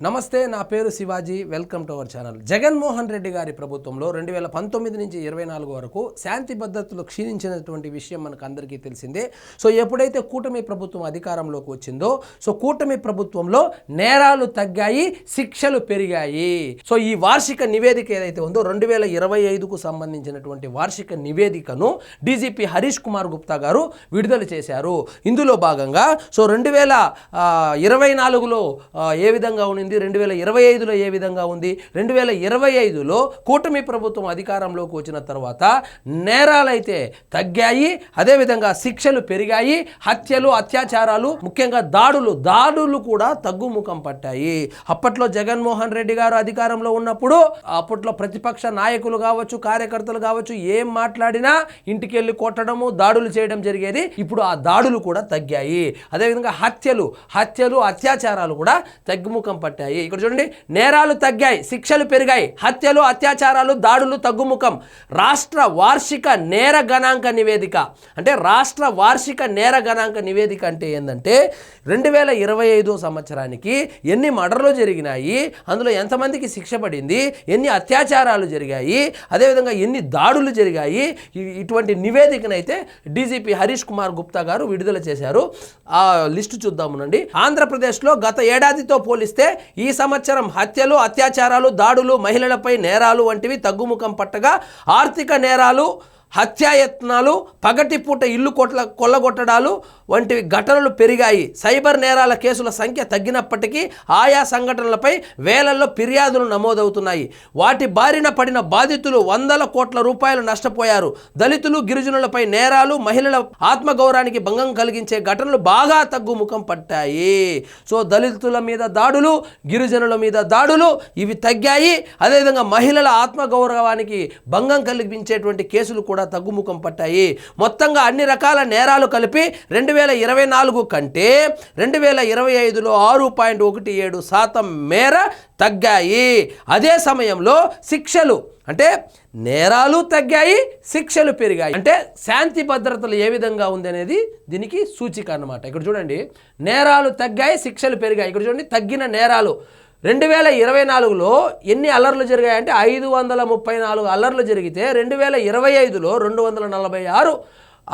నమస్తే, నా పేరు Shivaji. Welcome to our channel. Jaganmohan Reddy గారి ప్రభుత్వంలో 2019 నుంచి 24 వరకు శాంతి భద్రతలు క్షీణించినటువంటి విషయం మనకు అందరికీ తెలిసిందే. సో ఎప్పుడైతే కూటమి ప్రభుత్వం అధికారంలోకి వచ్చిందో, సో కూటమి ప్రభుత్వంలో నేరాలు తగ్గాయి, శిక్షలు పెరిగాయి. సో ఈ వార్షిక నివేదిక ఏదైతే ఉందో 2025కు సంబంధించినటువంటి వార్షిక నివేదికను డీజీపీ హరీష్ కుమార్ గుప్తా గారు విడుదల చేశారు. ఇందులో భాగంగా సో 2024లో ఏ విధంగా ఉంది, 2025లో ఏ విధంగా ఉంది, 2025లో కూటమి ప్రభుత్వం అధికారంలోకి వచ్చిన తర్వాత నేరాలైతే తగ్గాయి, అదేవిధంగా శిక్షలు పెరిగాయి, హత్యలు, అత్యాచారాలు, ముఖ్యంగా దాడులు కూడా తగ్గుముఖం పట్టాయి. అప్పట్లో జగన్మోహన్ రెడ్డి గారు అధికారంలో ఉన్నప్పుడు అప్పట్లో ప్రతిపక్ష నాయకులు కావచ్చు, కార్యకర్తలు కావచ్చు, ఏం మాట్లాడినా ఇంటికి వెళ్ళి కొట్టడము, దాడులు చేయడం జరిగేది. ఇప్పుడు ఆ దాడులు కూడా తగ్గాయి. అదేవిధంగా హత్యలు, అత్యాచారాలు కూడా తగ్గుముఖం పట్టాయి. ఇక్కడ చూడండి, నేరాలు తగ్గాయి, శిక్షలు పెరిగాయి, హత్యలు, అత్యాచారాలు, దాడులు తగ్గుముఖం. రాష్ట్ర వార్షిక నేర గణాంక నివేదిక అంటే రాష్ట్ర వార్షిక నేర గణాంక నివేదిక అంటే ఏంటంటే 2025 సంవత్సరానికి ఎన్ని మర్డర్లు జరిగినాయి, అందులో ఎంతమందికి శిక్ష పడింది, ఎన్ని అత్యాచారాలు జరిగాయి, అదేవిధంగా ఎన్ని దాడులు జరిగాయి, ఇటువంటి నివేదికనైతే డీజీపీ హరీష్ కుమార్ గుప్తా గారు విడుదల చేశారు. ఆ లిస్టు చూద్దామునండి. ఆంధ్రప్రదేశ్లో గత ఏడాదితో పోలిస్తే ఈ సంవత్సరం హత్యలు, అత్యాచారాలు, దాడులు, మహిళలపై నేరాలు వంటివి తగ్గుముఖం పట్టగా ఆర్థిక నేరాలు, హత్యాయత్నాలు, పగటిపూట ఇల్లు కొల్లగొట్టడాలు వంటివి ఘటనలు పెరిగాయి. సైబర్ నేరాల కేసుల సంఖ్య తగ్గినప్పటికీ ఆయా సంఘటనలపై వేలల్లో ఫిర్యాదులు నమోదవుతున్నాయి. వాటి బారిన పడిన బాధితులు వందల కోట్ల రూపాయలు నష్టపోయారు. దళితులు, గిరిజనులపై నేరాలు, మహిళల ఆత్మగౌరవానికి భంగం కలిగించే ఘటనలు బాగా తగ్గుముఖం పట్టాయి. సో దళితుల మీద దాడులు, గిరిజనుల మీద దాడులు ఇవి తగ్గాయి. అదేవిధంగా మహిళల ఆత్మగౌరవానికి భంగం కలిగించేటువంటి కేసులు కూడా తగ్గుముఖం పట్టాయి. మొత్తంగా అన్ని రకాల నేరాలు కలిపి 2024 కంటే 2025లో 6.17% మేర తగ్గాయి. అదే సమయంలో శిక్షలు అంటే నేరాలు తగ్గాయి, శిక్షలు పెరిగాయి. అంటే శాంతి భద్రతలు ఏ విధంగా ఉంది అనేది దీనికి సూచిక అన్నమాట. ఇక్కడ చూడండి, నేరాలు తగ్గాయి, శిక్షలు పెరిగాయి. ఇక్కడ చూడండి, తగ్గిన నేరాలు 2024లో ఎన్ని అల్లర్లు జరిగాయంటే 534 అల్లర్లు జరిగితే 2025లో 246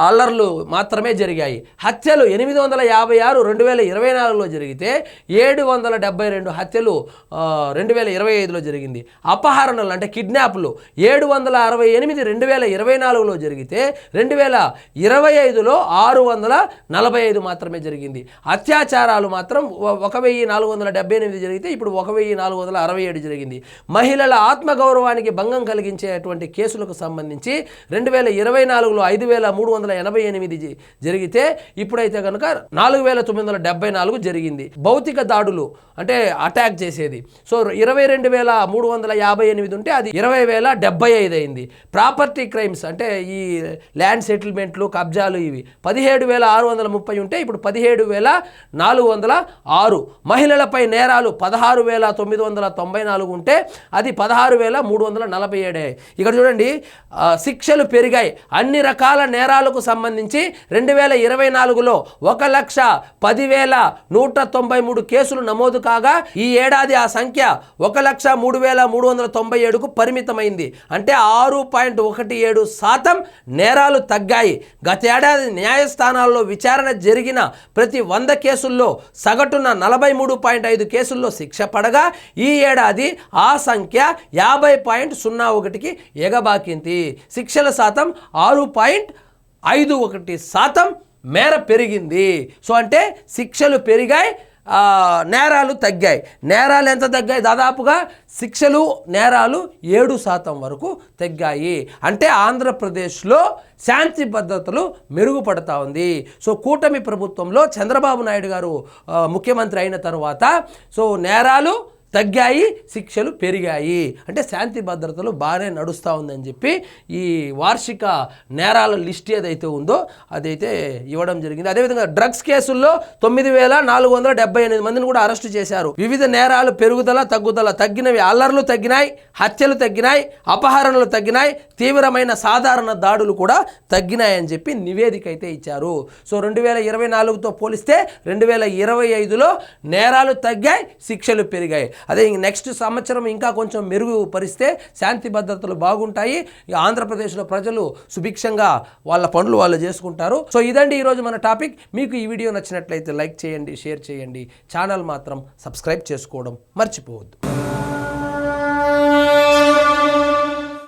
అల్లర్లు మాత్రమే జరిగాయి. హత్యలు 856 2024లో జరిగితే 772 హత్యలు 2025లో జరిగింది. అపహరణలు అంటే కిడ్నాప్లు 768 2024లో జరిగితే 2025లో 645 మాత్రమే జరిగింది. అత్యాచారాలు మాత్రం 1478 జరిగితే ఇప్పుడు 1467 జరిగింది. మహిళల ఆత్మగౌరవానికి భంగం కలిగించేటువంటి కేసులకు సంబంధించి 2024లో 5388 జరిగితే ఇప్పుడైతే కనుక 4974 జరిగింది. భౌతిక దాడులు అంటే అటాక్ చేసేది సో 22,358 ఉంటే అది 20,075 అయింది. ప్రాపర్టీ క్రైమ్స్ అంటే ఈ ల్యాండ్ సెటిల్మెంట్లు, కబ్జాలు ఇవి 17,630 ఉంటే ఇప్పుడు 17,406. మహిళలపై నేరాలు 16,994 ఉంటే అది 16,347. ఇక్కడ చూడండి, శిక్షలు పెరిగాయి. అన్ని రకాల నేరాలకు సంబంధించి 2024లో 1,10,193 కేసులు నమోదు కాగా ఈ ఏడాది ఆ సంఖ్య 1,03,397కు పరిమితమైంది. అంటే 6.17% నేరాలు తగ్గాయి. గత ఏడాది న్యాయస్థానాల్లో విచారణ జరిగిన ప్రతి 100 కేసుల్లో సగటున 43.5 కేసుల్లో శిక్ష పడగా ఈ ఏడాది ఆ సంఖ్య 50.01కి ఎగబాకింది. శిక్షల శాతం 6.51% మేర పెరిగింది. సో అంటే శిక్షలు పెరిగాయి, నేరాలు తగ్గాయి. నేరాలు ఎంత తగ్గాయి? దాదాపుగా శిక్షలు, నేరాలు 7% వరకు తగ్గాయి. అంటే ఆంధ్రప్రదేశ్లో శాంతి భద్రతలు మెరుగుపడతా ఉంది. సో కూటమి ప్రభుత్వంలో చంద్రబాబు నాయుడు గారు ముఖ్యమంత్రి అయిన తర్వాత సో నేరాలు తగ్గాయి, శిక్షలు పెరిగాయి. అంటే శాంతి భద్రతలు బాగానే నడుస్తూ ఉందని చెప్పి ఈ వార్షిక నేరాల లిస్ట్ ఏదైతే ఉందో అదైతే ఇవ్వడం జరిగింది. అదేవిధంగా డ్రగ్స్ కేసుల్లో 9,478 మందిని కూడా అరెస్టు చేశారు. వివిధ నేరాలు పెరుగుదల తగ్గుదల, తగ్గినవి అల్లర్లు తగ్గినాయి, హత్యలు తగ్గినాయి, అపహరణలు తగ్గినాయి, తీవ్రమైన సాధారణ దాడులు కూడా తగ్గినాయని చెప్పి నివేదిక అయితే ఇచ్చారు. సో 2024తో పోలిస్తే 2025లో నేరాలు తగ్గాయి, శిక్షలు పెరిగాయి. అదే నెక్స్ట్ సంవత్సరం ఇంకా కొంచెం మెరుగుపరిస్తే శాంతి భద్రతలు బాగుంటాయి. ఆంధ్రప్రదేశ్లో ప్రజలు సుభిక్షంగా వాళ్ళ పనులు వాళ్ళు చేసుకుంటారు. సో ఇదండి ఈరోజు మన టాపిక్. మీకు ఈ వీడియో నచ్చినట్లయితే లైక్ చేయండి, షేర్ చేయండి, ఛానల్ మాత్రం సబ్స్క్రైబ్ చేసుకోవడం మర్చిపోవద్దు.